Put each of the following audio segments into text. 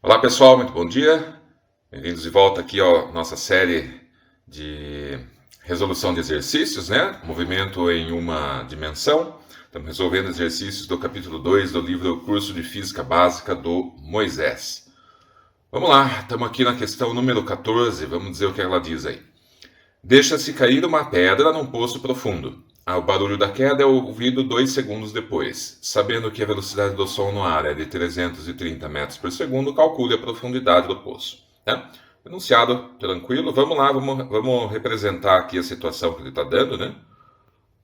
Olá pessoal, muito bom dia. Bem-vindos de volta aqui à nossa série de resolução de exercícios, né? Movimento em uma dimensão. Estamos resolvendo exercícios do capítulo 2 do livro Curso de Física Básica do Moisés. Vamos lá, estamos aqui na questão número 14, vamos dizer o que ela diz aí. Deixa-se cair uma pedra num poço profundo. O barulho da queda é ouvido 2 segundos depois. Sabendo que a velocidade do som no ar é de 330 metros por segundo, calcule a profundidade do poço. Né? Enunciado tranquilo. Vamos lá, vamos representar aqui a situação que ele está dando, né?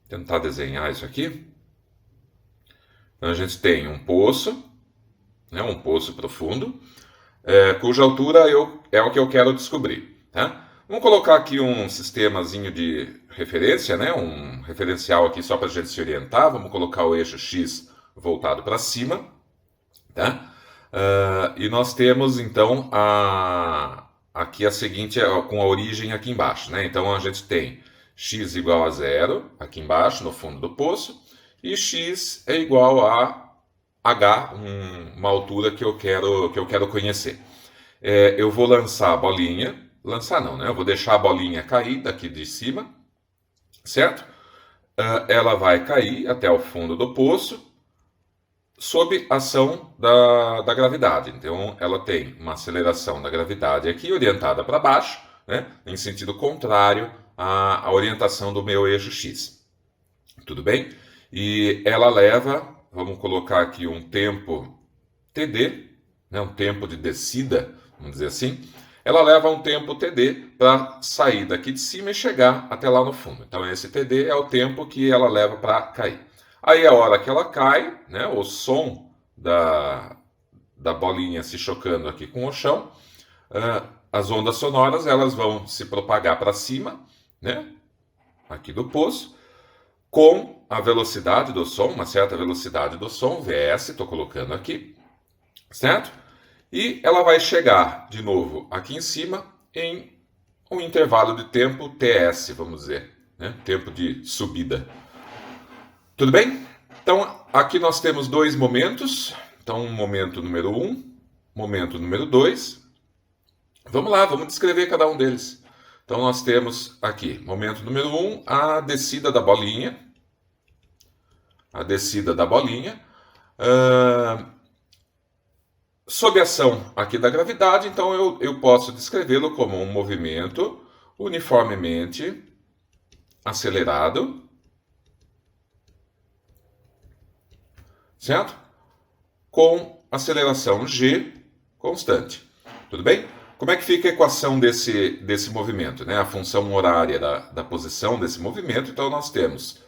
Tentar desenhar isso aqui. Então a gente tem um poço, né? Um poço profundo, cuja altura é o que eu quero descobrir. Tá? Vamos colocar aqui um sistemazinho de referência, né? Um referencial aqui só para a gente se orientar. Vamos colocar o eixo X voltado para cima. Tá? E nós temos, então, aqui a seguinte, com a origem aqui embaixo. Né? Então, a gente tem x igual a 0, aqui embaixo, no fundo do poço, e x é igual a h, uma altura que eu quero conhecer. Eu vou lançar a bolinha. Lançar não, né? Eu vou deixar a bolinha cair daqui de cima, certo? Ela vai cair até o fundo do poço, sob ação da gravidade. Então, ela tem uma aceleração da gravidade aqui, orientada para baixo, né? Em sentido contrário à orientação do meu eixo X. Tudo bem? E ela leva, vamos colocar aqui um tempo TD, né? Um tempo de descida, vamos dizer assim. Ela leva um tempo TD para sair daqui de cima e chegar até lá no fundo. Então, esse TD é o tempo que ela leva para cair. Aí, a hora que ela cai, né, o som da bolinha se chocando aqui com o chão, as ondas sonoras elas vão se propagar para cima, né, aqui do poço, com a velocidade do som, uma certa velocidade do som, Vs, estou colocando aqui, certo? E ela vai chegar, de novo, aqui em cima, em um intervalo de tempo TS, vamos dizer, né? Tempo de subida. Tudo bem? Então, aqui nós temos 2 momentos. Então, momento número 1, momento número 2. Vamos lá, vamos descrever cada um deles. Então, nós temos aqui, momento número 1, a descida da bolinha. A descida da bolinha. Sob ação aqui da gravidade, então eu posso descrevê-lo como um movimento uniformemente acelerado, certo? Com aceleração g constante. Tudo bem? Como é que fica a equação desse movimento? Né? A função horária da posição desse movimento. Então, nós temos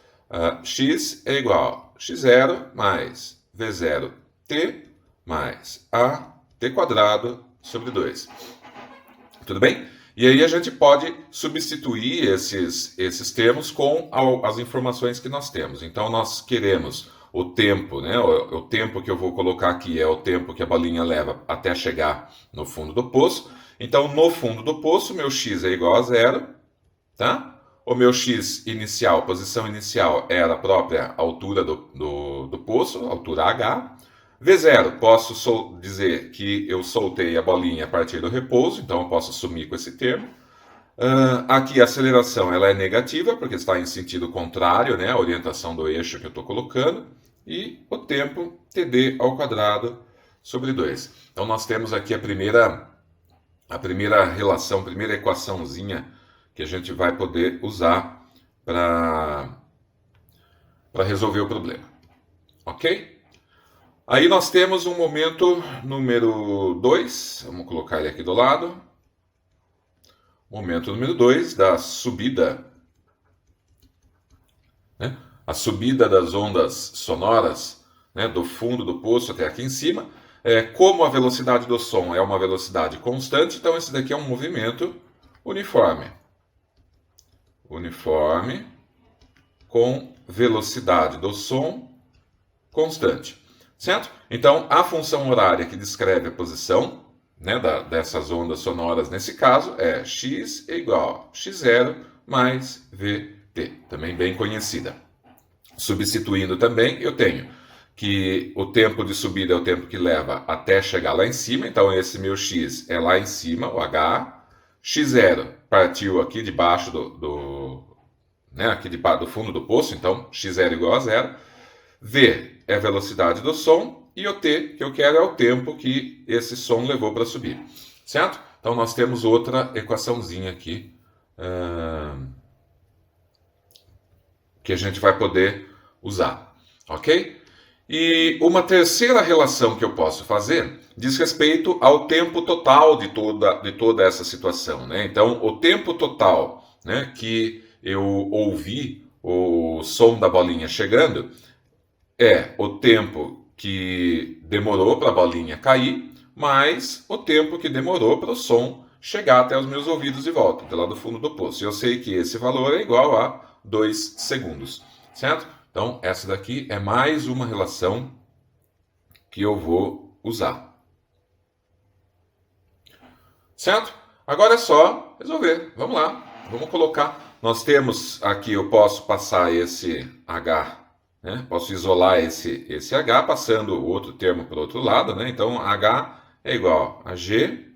x é igual a x0 mais v0t mais a t quadrado sobre 2. Tudo bem? E aí a gente pode substituir esses termos com as informações que nós temos. Então, nós queremos o tempo, né? O tempo que eu vou colocar aqui é o tempo que a bolinha leva até chegar no fundo do poço. Então, no fundo do poço, meu x é igual a 0, tá? O meu x inicial, posição inicial, era a própria altura do poço, altura h. V0, posso dizer que eu soltei a bolinha a partir do repouso, então eu posso sumir com esse termo. Aqui a aceleração ela é negativa, porque está em sentido contrário, né, a orientação do eixo que eu estou colocando. E o tempo, TD ao quadrado sobre 2. Então nós temos aqui a primeira relação, a primeira equaçãozinha que a gente vai poder usar para resolver o problema. Ok? Aí nós temos um momento número 2, vamos colocar ele aqui do lado. Momento número 2 da subida, né? A subida das ondas sonoras, né, do fundo do poço até aqui em cima. Como a velocidade do som é uma velocidade constante, então esse daqui é um movimento uniforme. Uniforme com velocidade do som constante. Certo? Então, a função horária que descreve a posição, né, dessas ondas sonoras nesse caso é x é igual a x0 mais v T, também bem conhecida. Substituindo também, eu tenho que o tempo de subida é o tempo que leva até chegar lá em cima, então esse meu x é lá em cima, o h. x0 partiu aqui debaixo aqui do fundo do poço, então x0 igual a zero. V é a velocidade do som e o t que eu quero é o tempo que esse som levou para subir, certo? Então nós temos outra equaçãozinha aqui que a gente vai poder usar, ok? E uma terceira relação que eu posso fazer diz respeito ao tempo total de toda essa situação, né? Então, o tempo total, né, que eu ouvi o som da bolinha chegando é o tempo que demorou para a bolinha cair, mais o tempo que demorou para o som chegar até os meus ouvidos de volta, de lá do fundo do poço. Eu sei que esse valor é igual a 2 segundos, certo? Então, essa daqui é mais uma relação que eu vou usar. Certo? Agora é só resolver. Vamos lá. Vamos colocar. Nós temos aqui, eu posso passar esse H, né? Posso isolar esse H, passando o outro termo para o outro lado, né? Então, H é igual a G,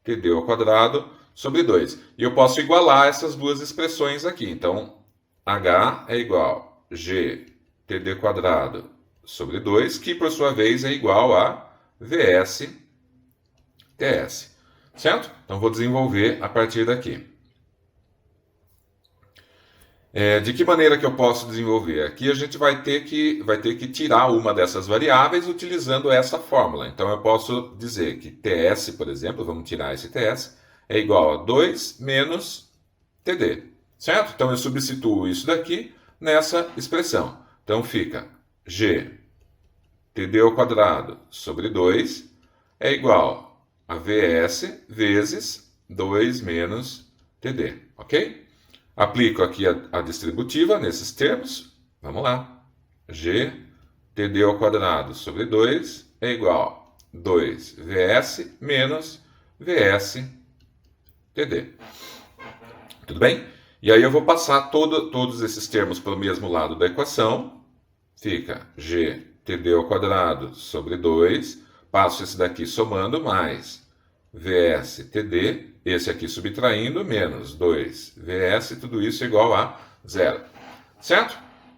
TD ao quadrado, sobre 2. E eu posso igualar essas duas expressões aqui. Então, H é igual a G TD quadrado sobre 2, que por sua vez é igual a VS TS. Certo? Então vou desenvolver a partir daqui. De que maneira que eu posso desenvolver? Aqui a gente vai ter que tirar uma dessas variáveis utilizando essa fórmula. Então eu posso dizer que TS, por exemplo, vamos tirar esse TS, é igual a 2 menos TD. Certo? Então eu substituo isso daqui nessa expressão. Então fica G TD ao quadrado sobre 2 é igual a VS vezes 2 menos TD, ok? Aplico aqui a distributiva nesses termos. Vamos lá. G TD ao quadrado sobre 2 é igual a 2 VS menos VS TD. Tudo bem? E aí eu vou passar todos esses termos para o mesmo lado da equação. Fica G TD ao quadrado sobre 2. Passo esse daqui somando, mais VS TD, esse aqui subtraindo, menos 2 VS, tudo isso igual a zero. Certo?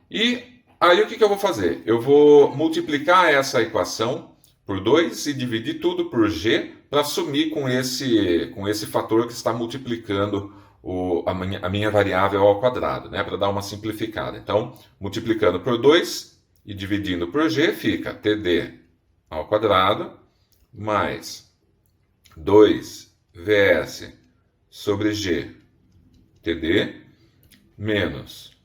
E aí o que eu vou fazer? Eu vou multiplicar essa equação por 2 e dividir tudo por G para sumir com esse fator que está multiplicando a minha variável ao quadrado, né? Para dar uma simplificada. Então, multiplicando por 2 e dividindo por G, fica TD ao quadrado mais 2 VS sobre G TD menos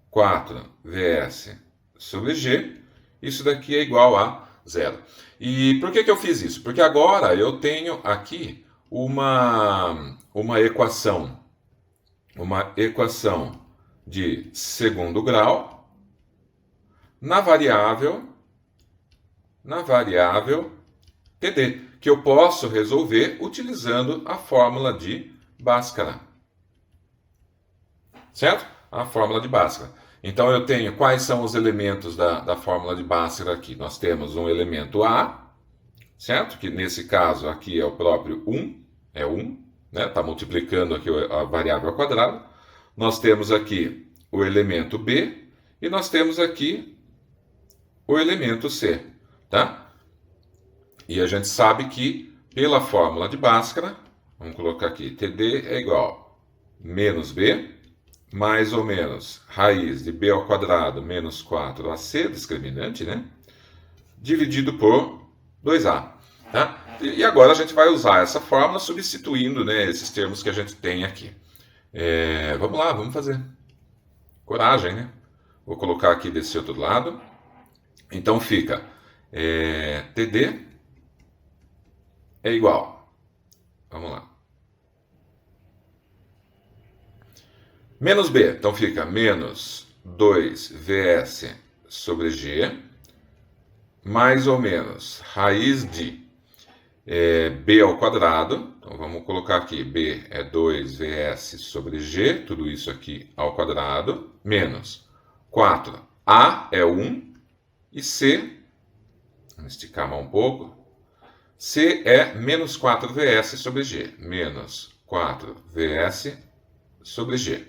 4 VS sobre G. Isso daqui é igual a zero. E por que eu fiz isso? Porque agora eu tenho aqui uma equação de segundo grau na variável TD, que eu posso resolver utilizando a fórmula de Bhaskara. Certo? A fórmula de Bhaskara. Então eu tenho quais são os elementos da fórmula de Bhaskara aqui. Nós temos um elemento A, certo? Que nesse caso aqui é o próprio 1, é 1, né? Está multiplicando aqui a variável ao quadrado. Nós temos aqui o elemento B e nós temos aqui o elemento C, tá? E a gente sabe que, pela fórmula de Bhaskara, vamos colocar aqui, TD é igual a menos B, mais ou menos raiz de B ao quadrado menos 4AC, discriminante, né? Dividido por 2A, tá? E agora a gente vai usar essa fórmula substituindo, né, esses termos que a gente tem aqui. Vamos lá, vamos fazer. Coragem, né? Vou colocar aqui desse outro lado. Então fica TD é igual, vamos lá, menos B, então fica menos 2 VS sobre G, mais ou menos raiz de B ao quadrado, Então vamos colocar aqui, b é 2vs sobre g, tudo isso aqui ao quadrado, menos 4, a é 1, e c, vamos esticar mais um pouco, c é menos 4vs sobre g, menos 4vs sobre g,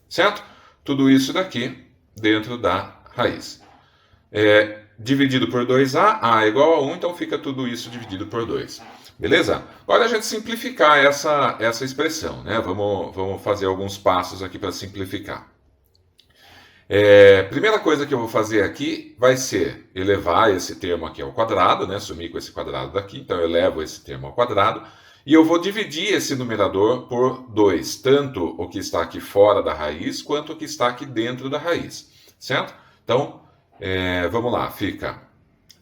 certo? Tudo isso daqui dentro da raiz. Dividido por 2a, a é igual a 1, então fica tudo isso dividido por 2. Beleza? Agora a gente simplificar essa expressão, né? Vamos fazer alguns passos aqui para simplificar. Primeira coisa que eu vou fazer aqui vai ser elevar esse termo aqui ao quadrado, né? Sumir com esse quadrado daqui, então eu elevo esse termo ao quadrado, e eu vou dividir esse numerador por 2, tanto o que está aqui fora da raiz, quanto o que está aqui dentro da raiz, certo? Então, vamos lá, fica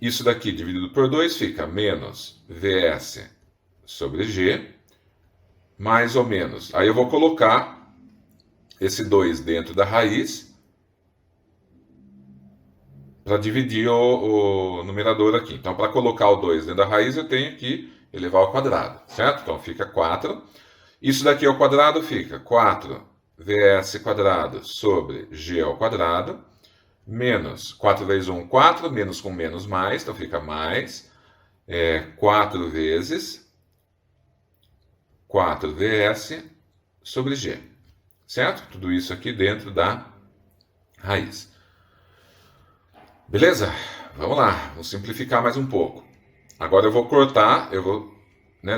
isso daqui dividido por 2, fica menos vs sobre g, mais ou menos. Aí eu vou colocar esse 2 dentro da raiz, para dividir o numerador aqui. Então, para colocar o 2 dentro da raiz, eu tenho que elevar ao quadrado, certo? Então, fica 4. Isso daqui ao quadrado fica 4vs quadrado sobre g ao quadrado, menos 4 vezes 1, 4, menos com menos mais, então fica mais, 4 vezes 4vs sobre g, certo? Tudo isso aqui dentro da raiz. Beleza? Vamos lá, vou simplificar mais um pouco. Agora eu vou cortar, eu vou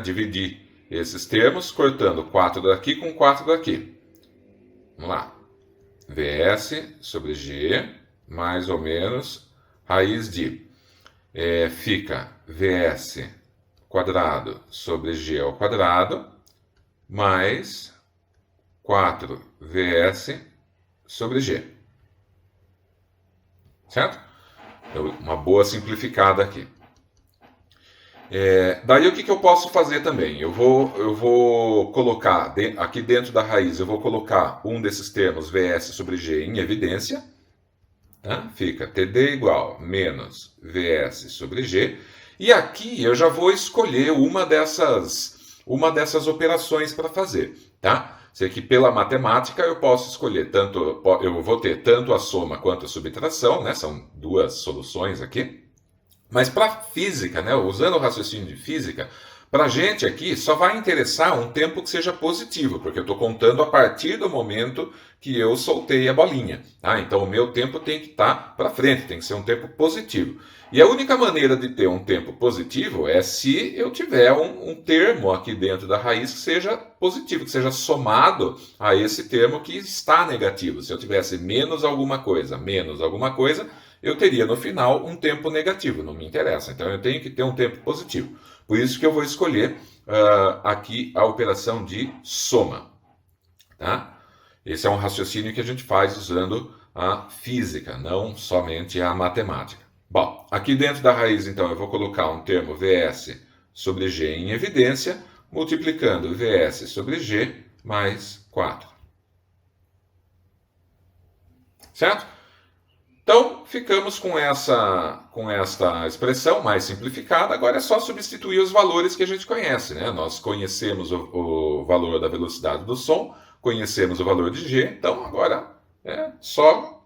dividir esses termos, cortando 4 daqui com 4 daqui. Vamos lá. Vs sobre g, mais ou menos, raiz de, fica Vs quadrado sobre g ao quadrado, mais 4Vs sobre g. Certo? Uma boa simplificada aqui. Daí o que eu posso fazer também? Eu vou colocar, aqui dentro da raiz, eu vou colocar um desses termos, Vs sobre G, em evidência. Tá? Fica TD igual menos Vs sobre G. E aqui eu já vou escolher uma dessas operações para fazer. Tá? Sei que pela matemática eu posso escolher eu vou ter tanto a soma quanto a subtração, né? São duas soluções aqui. Mas para física, né? Usando o raciocínio de física, para a gente aqui só vai interessar um tempo que seja positivo, porque eu estou contando a partir do momento que eu soltei a bolinha. Tá? Então o meu tempo tem que estar para frente, tem que ser um tempo positivo. E a única maneira de ter um tempo positivo é se eu tiver um termo aqui dentro da raiz que seja positivo, que seja somado a esse termo que está negativo. Se eu tivesse menos alguma coisa, eu teria no final um tempo negativo, não me interessa. Então eu tenho que ter um tempo positivo. Por isso que eu vou escolher aqui a operação de soma. Tá? Esse é um raciocínio que a gente faz usando a física, não somente a matemática. Bom, aqui dentro da raiz, então, eu vou colocar um termo Vs sobre G em evidência, multiplicando Vs sobre G mais 4. Certo? Então, ficamos com esta expressão mais simplificada. Agora é só substituir os valores que a gente conhece. Né? Nós conhecemos o valor da velocidade do som, conhecemos o valor de g, então agora é só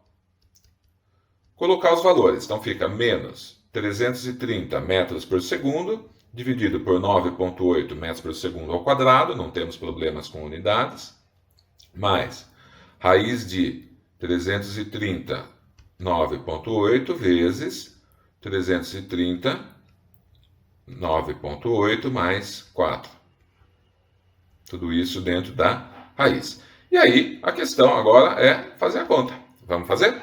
colocar os valores. Então fica menos 330 metros por segundo, dividido por 9,8 metros por segundo ao quadrado, não temos problemas com unidades, mais raiz de 330 9,8 vezes 330, 9,8 mais 4. Tudo isso dentro da raiz. E aí, a questão agora é fazer a conta. Vamos fazer?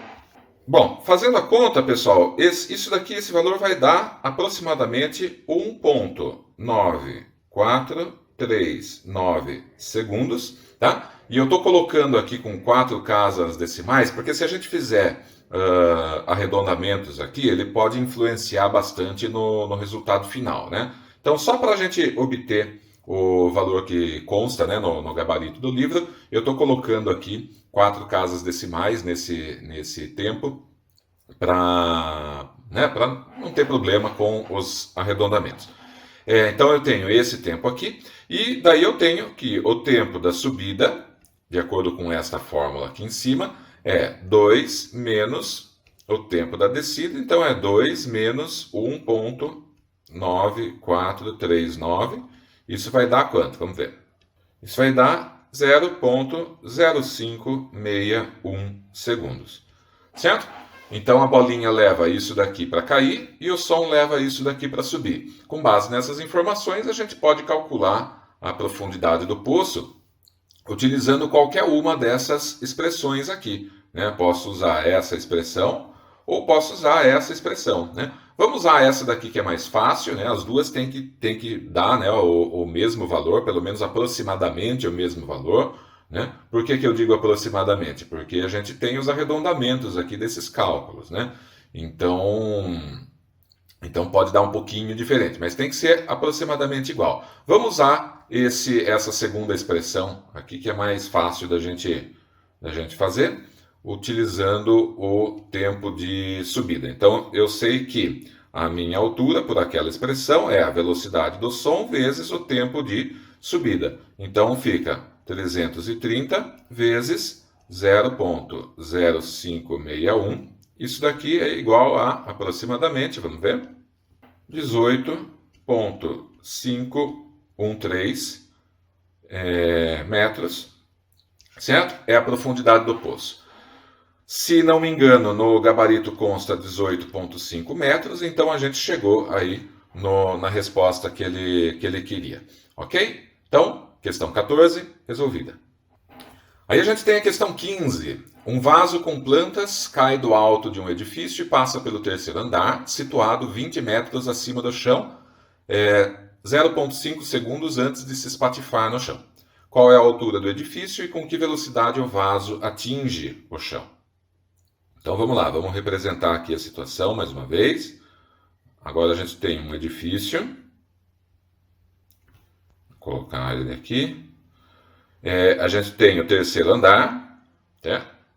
Bom, fazendo a conta, pessoal, esse valor vai dar aproximadamente 1,9439 segundos, tá? E eu estou colocando aqui com 4 casas decimais, porque se a gente fizer arredondamentos aqui, ele pode influenciar bastante no resultado final, né? Então, só para a gente obter o valor que consta, né, no gabarito do livro, eu estou colocando aqui 4 casas decimais nesse tempo, para não ter problema com os arredondamentos. Então eu tenho esse tempo aqui, e daí eu tenho que o tempo da subida, de acordo com esta fórmula aqui em cima, é 2 menos o tempo da descida, então é 2 menos 1,9439. Isso vai dar quanto? Vamos ver. Isso vai dar 0,0561 segundos, certo? Então a bolinha leva isso daqui para cair e o som leva isso daqui para subir. Com base nessas informações, a gente pode calcular a profundidade do poço utilizando qualquer uma dessas expressões aqui, né? Posso usar essa expressão ou posso usar essa expressão, né? Vamos usar essa daqui que é mais fácil, né? As duas têm que dar, né, o mesmo valor, pelo menos aproximadamente o mesmo valor, né? Por que eu digo aproximadamente? Porque a gente tem os arredondamentos aqui desses cálculos, né? Então pode dar um pouquinho diferente, mas tem que ser aproximadamente igual. Vamos usar essa segunda expressão aqui, que é mais fácil da gente fazer, utilizando o tempo de subida. Então, eu sei que a minha altura por aquela expressão é a velocidade do som vezes o tempo de subida. Então, fica 330 vezes 0,0561. Isso daqui é igual a aproximadamente, vamos ver, 18,513 metros, certo? É a profundidade do poço. Se não me engano, no gabarito consta 18,5 metros, então a gente chegou aí na resposta que ele queria, ok? Então, questão 14, resolvida. Aí a gente tem a questão 15. Um vaso com plantas cai do alto de um edifício e passa pelo terceiro andar, situado 20 metros acima do chão, 0,5 segundos antes de se espatifar no chão. Qual é a altura do edifício e com que velocidade o vaso atinge o chão? Então vamos lá, vamos representar aqui a situação mais uma vez. Agora a gente tem um edifício. Vou colocar ele aqui. A gente tem o terceiro andar,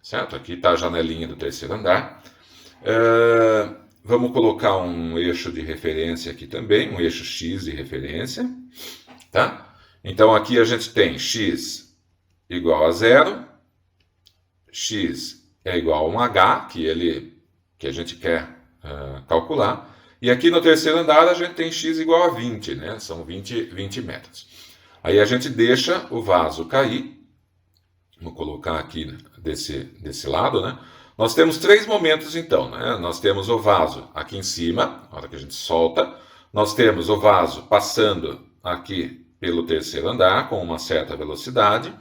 certo? Aqui está a janelinha do terceiro andar. Vamos colocar um eixo de referência aqui também, um eixo X de referência, tá? Então aqui a gente tem x igual a 0, x é igual a um h, que a gente quer calcular, e aqui no terceiro andar a gente tem x igual a 20, né? São 20 metros. Aí a gente deixa o vaso cair. Vou colocar aqui desse lado, né? Nós temos 3 momentos, então, né? Nós temos o vaso aqui em cima, na hora que a gente solta. Nós temos o vaso passando aqui pelo terceiro andar, com uma certa velocidade.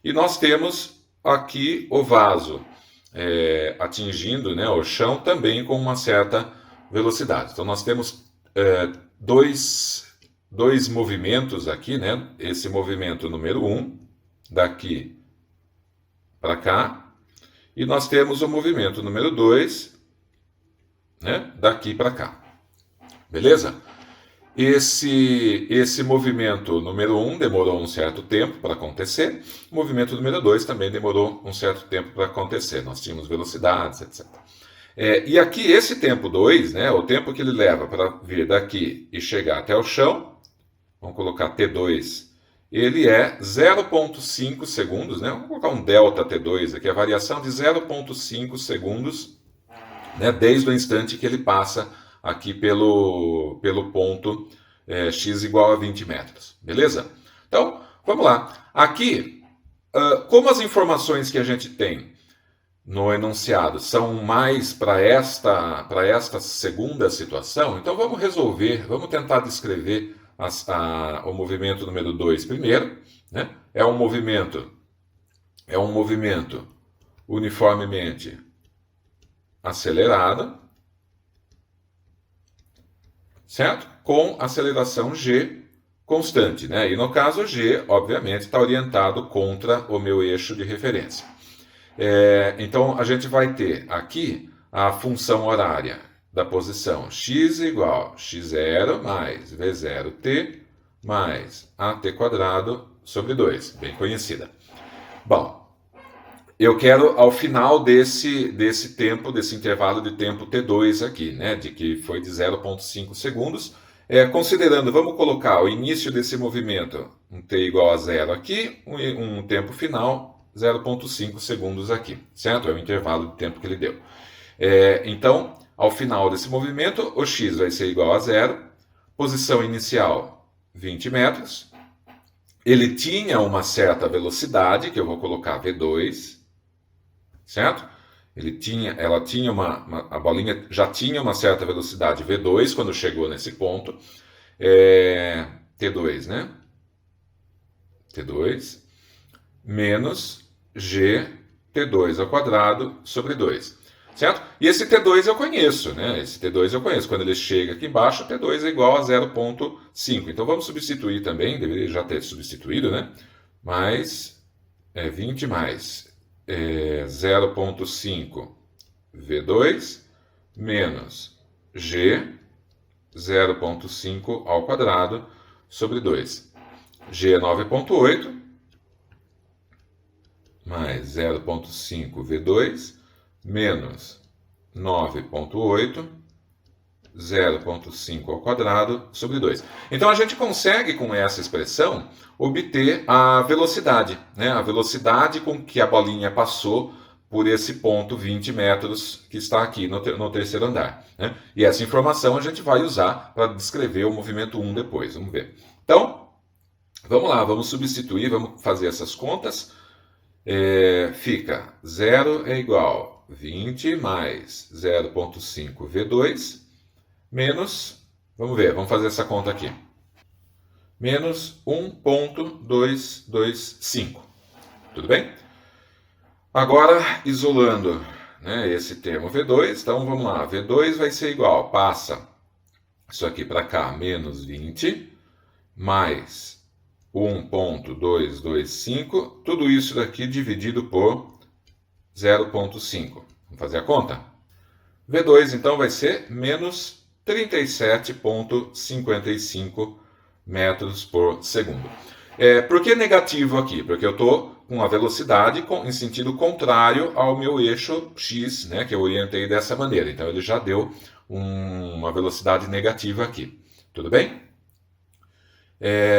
E nós temos aqui o vaso atingindo, né, o chão também com uma certa velocidade. Então nós temos dois movimentos aqui, né? Esse movimento número 1, daqui para cá, e nós temos o movimento número 2, né? Daqui para cá. Beleza? Esse movimento número 1 demorou um certo tempo para acontecer, o movimento número 2 também demorou um certo tempo para acontecer. Nós tínhamos velocidades, etc. E aqui esse tempo 2, né, o tempo que ele leva para vir daqui e chegar até o chão, vamos colocar T2, ele é 0,5 segundos, né? Vamos colocar um delta T2 aqui, a variação de 0,5 segundos, né, desde o instante que ele passa aqui pelo ponto x igual a 20 metros, beleza? Então, vamos lá. Aqui, como as informações que a gente tem no enunciado são mais para esta segunda situação, então vamos resolver, vamos tentar descrever o movimento número 2 primeiro, né? É um movimento uniformemente acelerado, certo? Com aceleração g constante, né? E no caso g, obviamente, está orientado contra o meu eixo de referência. Então a gente vai ter aqui a função horária da posição x igual a x0 mais v0t mais at quadrado sobre 2, bem conhecida. Bom, eu quero, ao final desse intervalo de tempo T2 aqui, né, de que foi de 0,5 segundos, Considerando, vamos colocar o início desse movimento, um t igual a 0 aqui, um tempo final, 0,5 segundos aqui, certo? É o intervalo de tempo que ele deu. Então, ao final desse movimento, o x vai ser igual a 0, posição inicial 20 metros, ele tinha uma certa velocidade, que eu vou colocar V2, certo? Ela tinha a bolinha já tinha uma certa velocidade V2 quando chegou nesse ponto. T2, né? T2 menos G T2 ao quadrado sobre 2. Certo? E esse T2 eu conheço, né? Esse T2 eu conheço. Quando ele chega aqui embaixo, T2 é igual a 0,5. Então vamos substituir também, deveria já ter substituído, né? Mas 20 mais 0,5 V2 menos G 0,5 ao quadrado sobre 2. G é 9,8 mais 0,5 V2 menos 9,8, 0,5 ao quadrado sobre 2. Então a gente consegue com essa expressão obter a velocidade, né? A velocidade com que a bolinha passou por esse ponto 20 metros que está aqui no terceiro andar, né? E essa informação a gente vai usar para descrever o movimento 1 depois, vamos ver. Então, vamos lá, vamos substituir, vamos fazer essas contas. Fica 0 é igual a 20 mais 0,5 V2 menos, vamos ver, vamos fazer essa conta aqui, menos 1,225, tudo bem? Agora, isolando, né, esse termo V2, então vamos lá, V2 vai ser igual, passa isso aqui para cá, menos 20, mais 1,225, tudo isso daqui dividido por 0,5. Vamos fazer a conta? V2, então, vai ser menos 37,55 metros por segundo. Por que negativo aqui? Porque eu estou com a velocidade em sentido contrário ao meu eixo x, né, que eu orientei dessa maneira. Então, ele já deu uma velocidade negativa aqui. Tudo bem?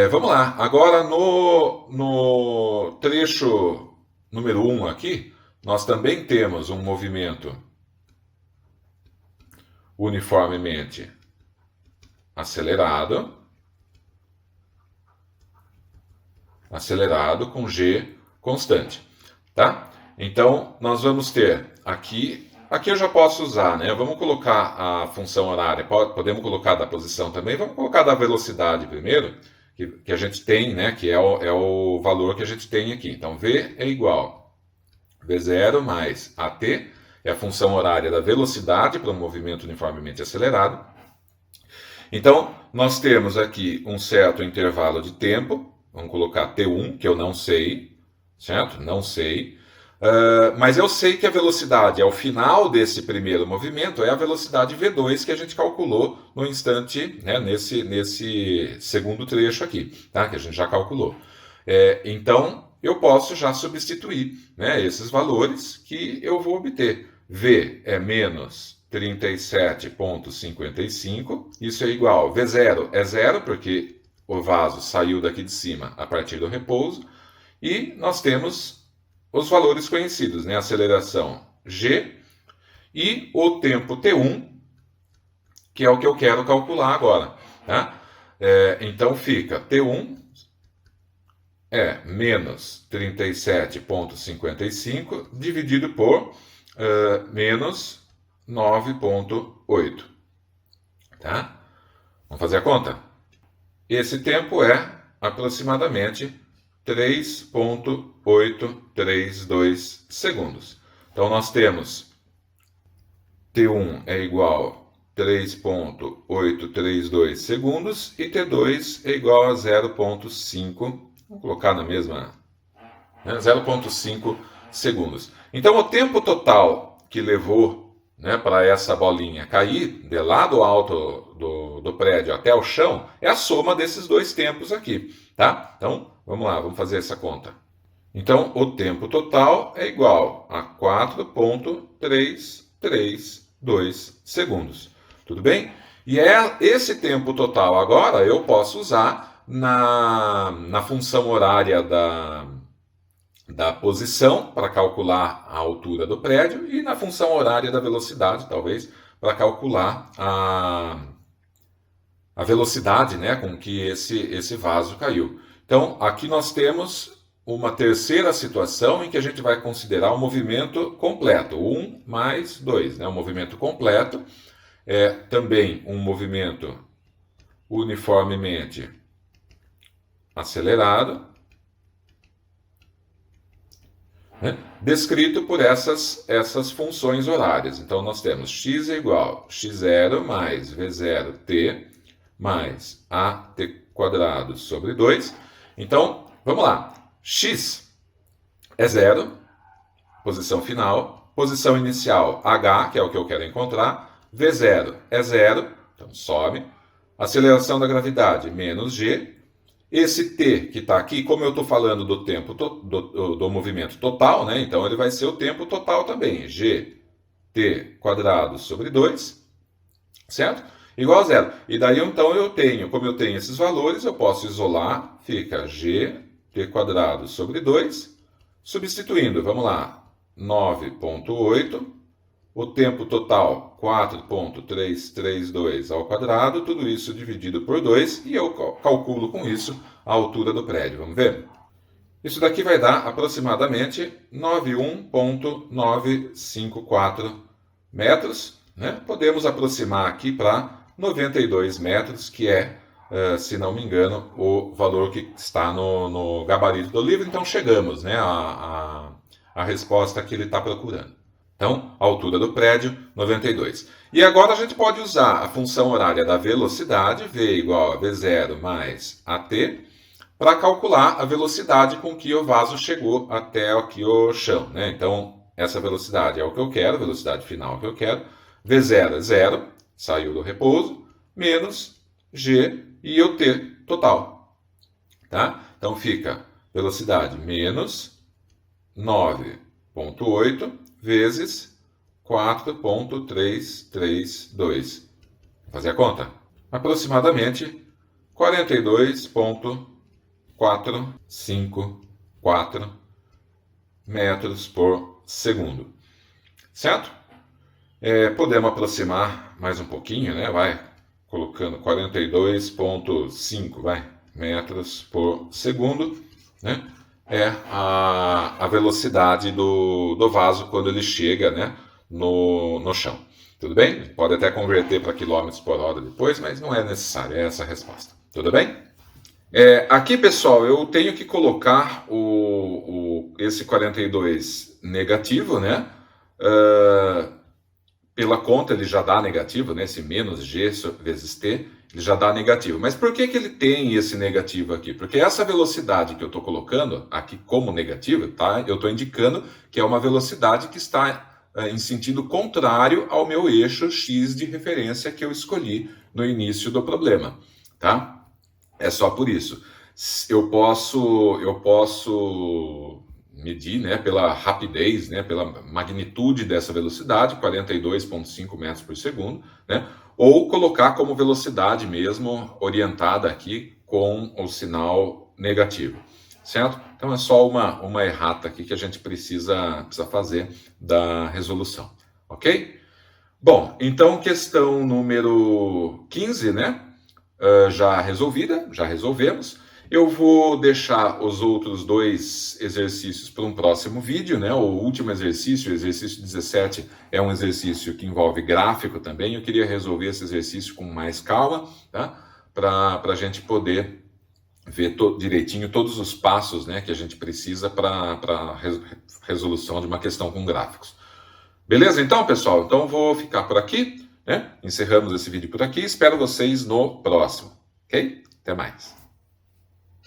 Vamos lá. Agora, no trecho número 1 aqui, nós também temos um movimento uniformemente acelerado com G constante, tá? Então, nós vamos ter aqui eu já posso usar, né? Vamos colocar a função horária, podemos colocar da posição também, vamos colocar da velocidade primeiro, que a gente tem, né? Que é o valor que a gente tem aqui. Então, V é igual a V0 mais AT, é a função horária da velocidade para um movimento uniformemente acelerado. Então, nós temos aqui um certo intervalo de tempo, vamos colocar T1, que eu não sei, certo? Não sei. Mas eu sei que a velocidade ao final desse primeiro movimento é a velocidade V2 que a gente calculou no instante, né, nesse segundo trecho aqui, tá? Que a gente já calculou. Então, eu posso já substituir, né, esses valores que eu vou obter. V é menos 37,55, isso é igual, V0 é 0, porque o vaso saiu daqui de cima a partir do repouso, e nós temos os valores conhecidos, né? Aceleração G e o tempo T1, que é o que eu quero calcular agora, tá? Então fica T1 é menos 37,55 dividido por menos 9,8. Tá? Vamos fazer a conta? Esse tempo é aproximadamente 3,832 segundos. Então nós temos T1 é igual a 3,832 segundos e T2 é igual a 0,5, vamos colocar na mesma, né, 0,5 segundos. Então o tempo total que levou, né, para essa bolinha cair de lá do alto do prédio até o chão é a soma desses dois tempos aqui, tá? Então vamos lá, vamos fazer essa conta. Então o tempo total é igual a 4,332 segundos. Tudo bem? E esse tempo total agora eu posso usar na função horária da posição para calcular a altura do prédio e na função horária da velocidade, talvez, para calcular a velocidade, né, com que esse vaso caiu. Então, aqui nós temos uma terceira situação em que a gente vai considerar o movimento completo, 1 mais 2. Né? O movimento completo é também um movimento uniformemente acelerado, né? Descrito por essas funções horárias. Então, nós temos x é igual a x0 mais v0t mais at quadrado sobre 2. Então, vamos lá. X é 0, posição final. Posição inicial, h, que é o que eu quero encontrar. V0 é 0, então sobe. Aceleração da gravidade, menos g. Esse t que está aqui, como eu estou falando do tempo do movimento total, né? Então ele vai ser o tempo total também. Gt quadrado sobre 2, certo? Igual a 0. E daí então como eu tenho esses valores, eu posso isolar, fica gt quadrado sobre 2, substituindo, vamos lá, 9,8, o tempo total 4,332 ao quadrado, tudo isso dividido por 2, e eu calculo com isso a altura do prédio. Vamos ver? Isso daqui vai dar aproximadamente 91,954 metros. Né? Podemos aproximar aqui para 92 metros, que é, se não me engano, o valor que está no gabarito do livro. Então chegamos, né, à resposta que ele está procurando. Então, a altura do prédio, 92. E agora a gente pode usar a função horária da velocidade, V igual a V0 mais AT, para calcular a velocidade com que o vaso chegou até aqui o chão. Né? Então, essa velocidade é o que eu quero, velocidade final que eu quero. V0 é 0, saiu do repouso, menos G e o T total. Tá? Então, fica velocidade menos 9,8 vezes 4,332. Vou fazer a conta? Aproximadamente 42,454 metros por segundo. Certo? Podemos aproximar mais um pouquinho, né? Vai colocando 42,5 metros por segundo, né? É a velocidade do vaso quando ele chega, né, no chão. Tudo bem? Pode até converter para quilômetros por hora depois, mas não é necessário, é essa a resposta. Tudo bem? Aqui, pessoal, eu tenho que colocar esse 42 negativo, né? Pela conta ele já dá negativo, né? Esse menos g vezes t, ele já dá negativo. Mas por que ele tem esse negativo aqui? Porque essa velocidade que eu estou colocando aqui como negativa, tá? Eu estou indicando que é uma velocidade que está em sentido contrário ao meu eixo x de referência que eu escolhi no início do problema, tá? É só por isso. Eu posso medir, né, pela rapidez, né, pela magnitude dessa velocidade, 42,5 metros por segundo, né, ou colocar como velocidade mesmo, orientada aqui com o sinal negativo, certo? Então é só uma errata aqui que a gente precisa fazer da resolução, ok? Bom, então questão número 15, né, já resolvida, já resolvemos. Eu vou deixar os outros dois exercícios para um próximo vídeo, né? O último exercício, o exercício 17, é um exercício que envolve gráfico também. Eu queria resolver esse exercício com mais calma, tá? Para a gente poder ver direitinho todos os passos, né, que a gente precisa para a resolução de uma questão com gráficos. Beleza, então, pessoal? Então, vou ficar por aqui, né? Encerramos esse vídeo por aqui. Espero vocês no próximo, ok? Até mais.